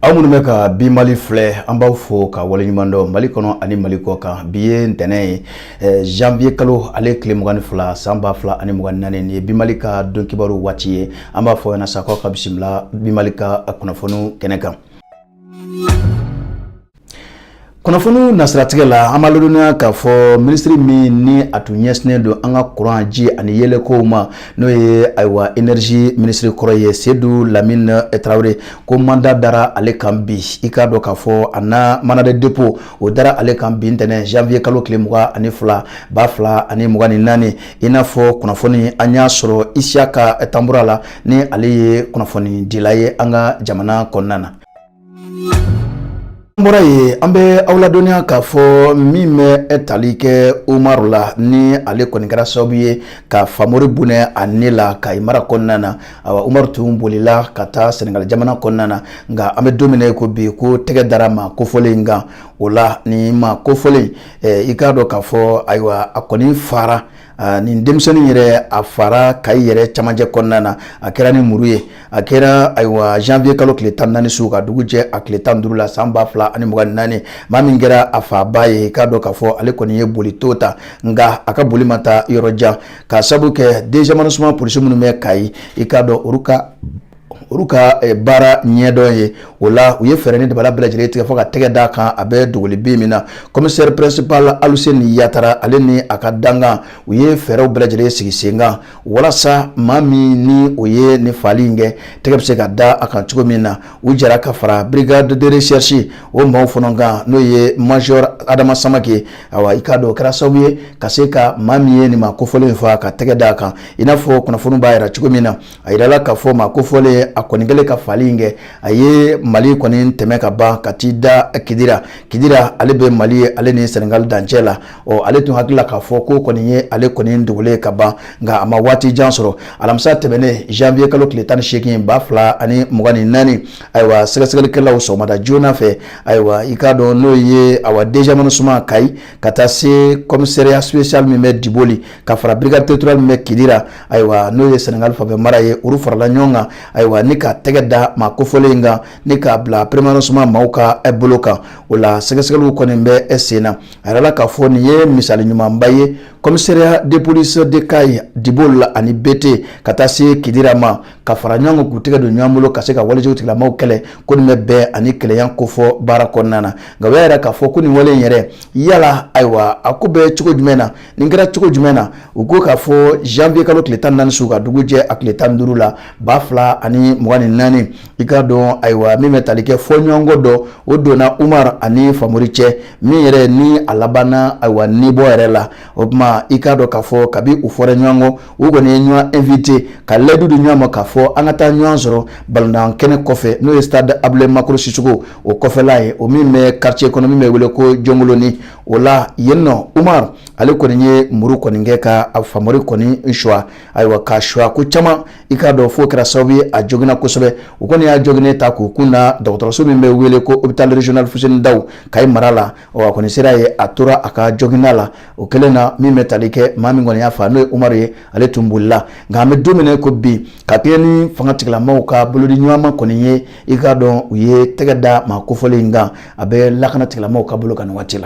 Amunumɛ ka bi Mali filɛ an b'aw fo ka waleɲumandɔ Mali kɔnɔ ani Mali kɔ kan bi ye ntɛnɛn ye janvier kalo ale tile 22 san 2024 nin ye bi Mali ka don kibaru waati ye an b'a fɔ ɲɛna sa k'aw ka bisimila bi Mali ka kunnafoniw kɛnɛ kan. Kunnafoniw nasiratigɛ la an b'a ladɔnniya k'a fɔ ministre min ni a tun ɲɛsinnen don an ka courant ji ani yɛlɛkow ma n'o ye ayiwa énergie ministre kɔrɔ ye Seydou Lamine Traoré ko mandat dara ale kan bi i k'a dɔn k'a fɔ a na mandat de dépôt o dara ale kan bi ntɛnɛn janvier kalo tile 22 2024 i n'a fɔ kunnafoni an y'a sɔrɔ Isiaka Tambura la ni ale ye kunnafoni dila ye an ka jamana kɔnɔna na. Bɔra ye an bɛ aw ladɔnniya k'a fɔ min bɛ tali kɛ Umaru la ni ale kɔni kɛra sababu ye ka Famori Bunɛ a ne la Kayi mara kɔnɔna na Umaru tun bolila ka taa Senegal jamana kɔnɔna na nka an bɛ don min na ko bi ko tɛgɛ dara ma kofɔlen in kan o la ni ma kofɔlen i k'a dɔn k'a fɔ ayiwa a kɔni fara nin denmisɛnnin yɛrɛ a fara Kayi yɛrɛ camancɛ kɔnɔna na a kɛra ni muru ye a kɛra ayiwa janvier kalo tile 14 su ka dugu jɛ a tile 15 la san 2024 maa min kɛra a faba ye k'a dɔn k'a fɔ ale kɔni ye boli to ta nka a ka boli ma taa yɔrɔ jan ka sabu kɛ deuxième polisi minnu bɛ Kayi i k'a dɔn olu ka baara ɲɛdɔn ye o la u ye fɛɛrɛ ni dabala bɛɛ lajɛlen tigɛ fɔ ka tɛgɛ d'a kan a bɛ dogoli bin min na commissaire principal Aluseni Yatara ale ni a ka dangan u ye fɛɛrɛw bɛɛ lajɛlen sigi sen kan walasa maa min ni o ye ni fali in kɛ tɛgɛ bɛ se ka da a kan cogo min na u jɛra ka fara brigade de recherche o maaw fana kan n'o ye major Adama Samake awa i k'a dɔn o kɛra sababu ye ka se ka maa min ye nin ma kofɔlen fɔ ka tɛgɛ d'a kan i n'a fɔ kunnafoni b'a jira cogo min na a yirala k'a fɔ ma kofɔlen a kɔni kɛlen ka fali in kɛ a ye Mali kɔni tɛmɛ ka ban ka t'i da Kidira ale bɛ Mali ye ale ni Senegal dancɛ la ale tun hakili la k'a fɔ ko kɔni ye ale kɔni dogolen ka ban nka a ma waati jan sɔrɔ alamisa tɛmɛnen janvier kalo tile 18 2024 ayiwa sɛgɛsɛgɛlikɛlaw sɔgɔmada joona fɛ ayiwa i k'a dɔn n'o ye awa deuxième Kayi ka taa se commissariat spécial min bɛ Diboli ka fara brigade territoriale min bɛ Kidira ayiwa n'o ye Senegal fanfɛ mara ye olu farala ɲɔgɔn kan ayiwa ni ka tɛgɛ da ma kofɔlen in kan ni k'a bila prémanosuma maaw ka bolo kan o la sɛgɛsɛgɛliw kɔni bɛ sen na a yɛrɛ la k'a fɔ nin ye misali ɲumanba ye commissariat de police de Kayi Diboli la ani BT ka taa se Kidira ma ka fara ɲɔgɔn kan k'u tɛgɛ don ɲɔgɔn bolo ka se ka walejugu tigilamaaw kɛlɛ ko nin bɛ bɛn ani kɛlɛyan kofɔ baara kɔnɔna na nka o yɛrɛ k'a fɔ ko nin wale in yɛrɛ yala ayiwa a ko bɛ cogo jumɛn na nin kɛra cogo jumɛn na u ko k'a fɔ janvier kalo tile 14 su ka dugu jɛ a tile 15 la 2024 i k'a dɔn ayiwa min bɛ tali kɛ fɔɲɔgɔnkɔ dɔ o donna Umaru ani Famori cɛ min yɛrɛ ni a labanna ayiwa nibɔ yɛrɛ la o tuma i k'a dɔn k'a fɔ kabi u fɔra ɲɔgɔn kɔ u kɔni ye ɲɔgɔn invité ka layidu di ɲɔgɔn ma k'a fɔ an ka taa ɲɔgɔn sɔrɔ balontan kɛnɛ kɔfɛ n'o ye stade Abulaye Makoro Sisoko o kɔfɛla ye o min bɛ quartier kɔnɔ min bɛ wele ko Jɔnkoloni o la yen nɔ Umaru ale kɔni ye muru kɔni kɛ ka Famori kɔni choix ayiwa ka choix ko caman i k'a dɔn fo kɛra sababu ye a joginna kosɛbɛ u kɔni y'a joginnen ta k'u kun da dɔgɔtɔrɔso min bɛ wele ko hôpital régional Fuseni Dawu Kayi mara la a kɔni sera ye a tora a ka joginna la o kɛlen na min bɛ tali kɛ maa min kɔni y'a fa n'o ye Umaru ye ale tun bolila nka an bɛ don min ko bi ka kɛɲɛ ni fanga tigilamaaw ka bolodi ɲɔgɔnma kɔni ye i k'a dɔn u ye tɛgɛ da maa kofɔlen in kan a bɛ lakana tigilamaaw ka bolo kan nin waati la.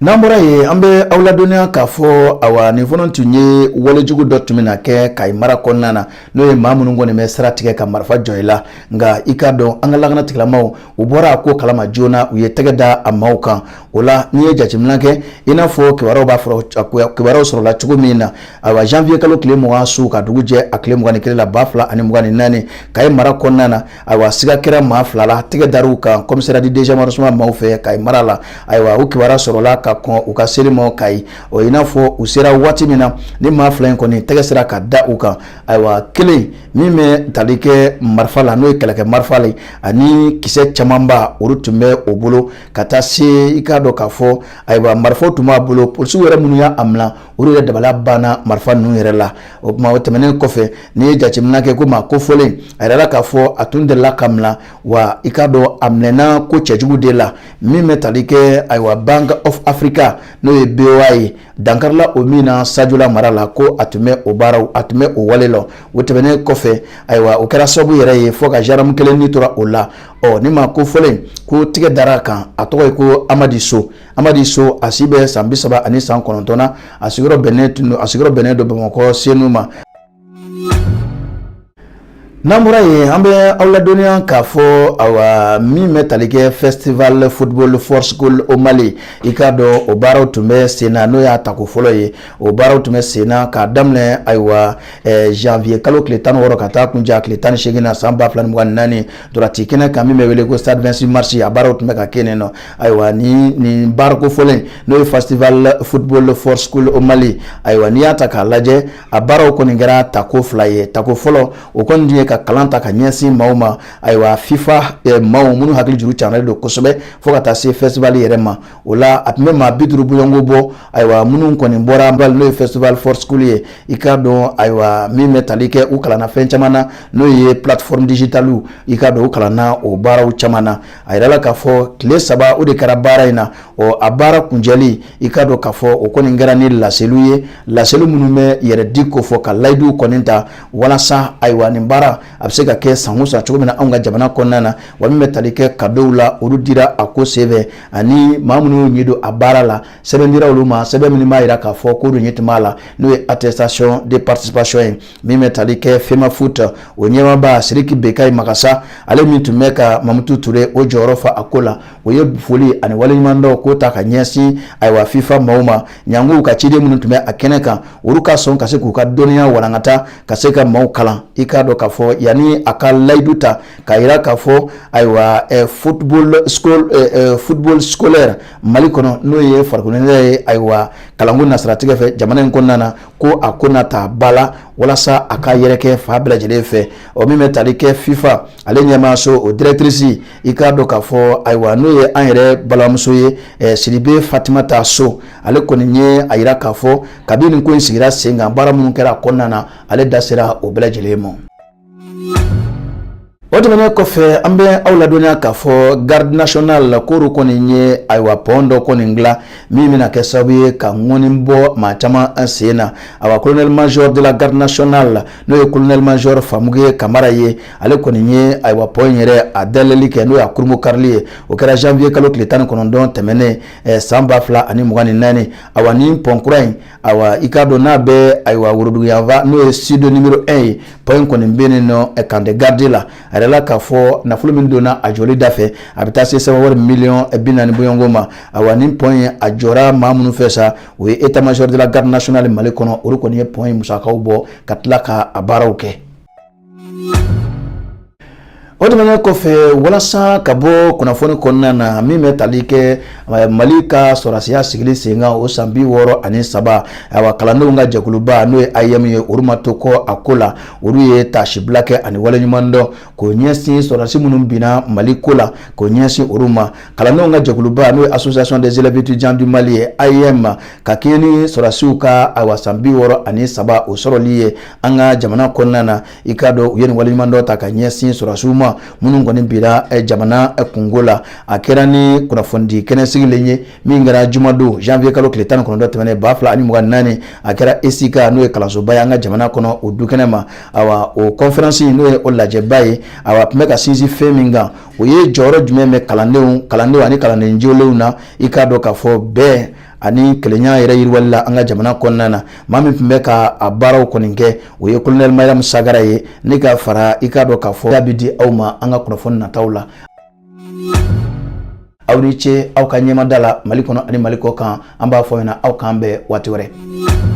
N'an bɔra ye an bɛ aw ladɔnniya k'a fɔ awa nin fana tun ye walejugu dɔ tun bɛna kɛ Kayi mara kɔnɔna na n'o ye maa minnu kɔni bɛ sira tigɛ ka marifa jɔ i la nka i k'a dɔn an ka lakana tigilamaaw u bɔra a ko kalama joona u ye tɛgɛ da a maaw kan o la n'i ye jateminɛ kɛ i n'a fɔ kibaruyaw b'a fɔ kibaruyaw sɔrɔla cogo min na awa janvier kalo tile 20 su ka dugu jɛ a tile 21 la 2024 Kayi mara kɔnɔna na ayiwa siga kɛra maa 2 la tɛgɛ dar'u kan commissariat du deuxième arrondissement maaw fɛ Kayi mara la ayiwa o kibaruya sɔrɔla ka kɔn u ka seli ma Kayi o i n'a fɔ u sera waati min na ni maa 2 in kɔni tɛgɛ sera ka da u kan ayiwa kelen min bɛ tali kɛ marifa la n'o ye kɛlɛkɛ marifa la ani kisɛ camanba olu tun bɛ o bolo ka taa se i k'a dɔn k'a fɔ ayiwa marifaw tun b'a bolo polisiw yɛrɛ minnu y'a minɛ olu yɛrɛ dabala banna marifa ninnu yɛrɛ la o tuma o tɛmɛnen kɔfɛ n'i ye jateminɛ kɛ ko maa kofɔlen a yɛrɛ la k'a fɔ a tun delila ka minɛ wa i k'a dɔn a minɛna ko cɛjugu de la min bɛ tali kɛ ayiwa Bank of Africa Africa no ye BOA ye dankarla o mina Sadio Lamara la ko atume o baaraw atume o walelo o tɛmɛnen kɔfɛ ayiwa o kɛra sababu yɛrɛ ye fo ka jaram kelen ni tora o la ni ma ko fɔlen ko tigɛ dara kan a tɔgɔ ye ko Amadi So a si bɛ san 30 ani san 9 na a sigiyɔrɔ bɛnnen do Bamakɔ Senu ma. Namura ye an bɛ aw ladɔnniya k'a fɔ awa min bɛ tali kɛ Festival Football for School o Mali i k'a dɔn o baaraw tun bɛ sen na n'o y'a tako fɔlɔ ye o baaraw tun bɛ sen na k'a daminɛ ayiwa janvier kalo tile 16 ka taa kunja tile 18 na san 2024 dorati kɛnɛ kan min bɛ wele ko Stade 26 mars a baaraw tun bɛ ka kɛ yen nɔ ayiwa ni baarako fɔlɔ n'o ye Festival Football for School o Mali ayiwa n'i y'a ta k'a lajɛ a baaraw kɔni kɛra tako fila ye tako fɔlɔ o kɔni ye ka kalan ta ka ɲɛsin maaw ma ayiwa FIFA maaw minnu hakili juru caanalen don kosɛbɛ fo ka taa se festival yɛrɛ ma o la a tun bɛ maa 50 bɔɲɔngo bɔ ayiwa minnu kɔni bɔra n'o ye Festival for School ye i k'a dɔn ayiwa min bɛ tali kɛ u kalanna fɛn caman na n'o ye plateforme digitale i k'a dɔn u kalanna o baaraw caman na a yirala k'a fɔ tile 3 o de kɛra baara in na a baara kunjɛli i k'a dɔn k'a fɔ o kɔni kɛra ni laseliw ye laseli minnu bɛ yɛrɛ di ko fɔ ka layidu kɔni ta walasa ayiwa nin baara a bɛ se ka kɛ san o san cogo min na anw ka jamana kɔnɔna na wa min bɛ tali kɛ cadeau la olu dira a ko senfɛ ani maa minnu ɲɛ don a baara la sɛbɛn dira olu ma sɛbɛn min b'a jira k'a fɔ ko ɲɛ tɛ b'a la n'o ye attestation de participation ye min bɛ tali kɛ FEMA Foot o ɲɛmaaba Siriki Bekayi Makasa ale min tun bɛ ka Mamutu Ture o jɔyɔrɔ fa a ko la o ye foli ani waleɲuman dɔn ko ta ka ɲɛsin ayiwa FIFA maaw ma ɲangow ka ciden minnu tun bɛ a kɛnɛ kan olu ka sɔn ka se k'u ka dɔnniya walankata ka se ka maaw kalan i k'a dɔn k'a fɔ yanni a ka layidu ta k'a yira k'a fɔ ayiwa football scolaire Mali kɔnɔ n'o ye farikoloɲɛnajɛ ye ayiwa kalanko nasiratigɛ fɛ jamana in kɔnɔna na ko a ko na ta ba la walasa a ka yɛrɛkɛ fa bɛɛ lajɛlen fɛ min bɛ tali kɛ FIFA ale ɲɛmaaso o directrice i k'a dɔn k'a fɔ ayiwa n'o ye an yɛrɛ balimamuso ye Sidibe Fatimata So ale kɔni ye a yira k'a fɔ kabini nin ko in sigira sen kan baara minnu kɛra a kɔnɔna na ale da sera o bɛɛ lajɛlen ma. O tɛmɛnen kɔfɛ an bɛ aw ladɔnniya k'a fɔ garde national k'olu kɔni ye ayiwa pɔn dɔ kɔni dilan min bɛna kɛ sababu ye ka ŋɔni bɔ maa caman sen na ayiwa colonel major de la garde nationale n'o ye colonel major Famuge Kamara ye ale kɔni ye ayiwa pɔn yɛrɛ a dayɛlɛli kɛ n'o ye a kurumu karili ye o kɛra janvier kalo tile 19 tɛmɛnen san 2024 ayiwa ni pɔn kura in ayiwa i k'a dɔn n'a bɛ ayiwa worodugu yanfa n'o ye sud numéro 1 ye pɔn kɔni bɛ yen nɔ Kande garde la a yɛrɛ k'a fɔ nafolo min donna a jɔli da fɛ a bɛ taa se $40 million bɔɲɔngo ma ayiwa nin pɔn in a jɔra maa minnu fɛ sa o ye état major de la garde nationale Mali kɔnɔ olu kɔni ye pɔn in musakaw bɔ ka tila ka a baaraw kɛ. O tɛmɛnen kɔfɛ walasa ka bɔ kunnafoni kɔnɔna na min bɛ tali kɛ Mali ka sɔrɔdasiya sigili sen kan o san 63 ayiwa kalandenw ka jɛkuluba n'o ye IM ye olu ma to kɔ a ko la olu ye taasibila kɛ ani waleɲuman dɔn k'o ɲɛsin sɔrɔdasi minnu binna Mali ko la k'o ɲɛsin olu ma kalandenw ka jɛkuluba n'o ye association des élèves étudiants du Mali ye IM ka kɛɲɛ ni sɔrɔdasiw ka ayiwa san 63 o sɔrɔli ye an ka jamana kɔnɔna na i k'a dɔn u ye nin waleɲuman dɔ ta ka ɲɛsin sɔrɔdasiw ma minnu kɔni bira jamana kungo la a kɛra ni kunnafoni kɛnɛ sigilen ye min kɛra jumadon janvier kalo tile 19 tɛmɛnen 2024 a kɛra ESICA n'o ye kalansoba ye an ka jamana kɔnɔ o du kɛnɛ ma awa o conférence n'o ye o lajɛba ye awa tun bɛ ka sinsin fɛn min kan o ye jɔyɔrɔ jumɛn bɛ kalandenw ani kalanden jolenw na i k'a dɔn k'a fɔ bɛɛ ani kelenya yɛrɛ yiriwali la an ka jamana kɔnɔna na maa min tun bɛ ka a baaraw kɔni kɛ o ye colonel Mariam Sagara ye ne ka fara i k'a dɔn k'a fɔ a bɛ di aw ma an ka kunnafoni nataw la. Aw ni ce aw ka ɲɛmada la Mali kɔnɔ ani Mali kɔ kan an b'a fɔ ɲɛna aw k'an bɛn waati wɛrɛ.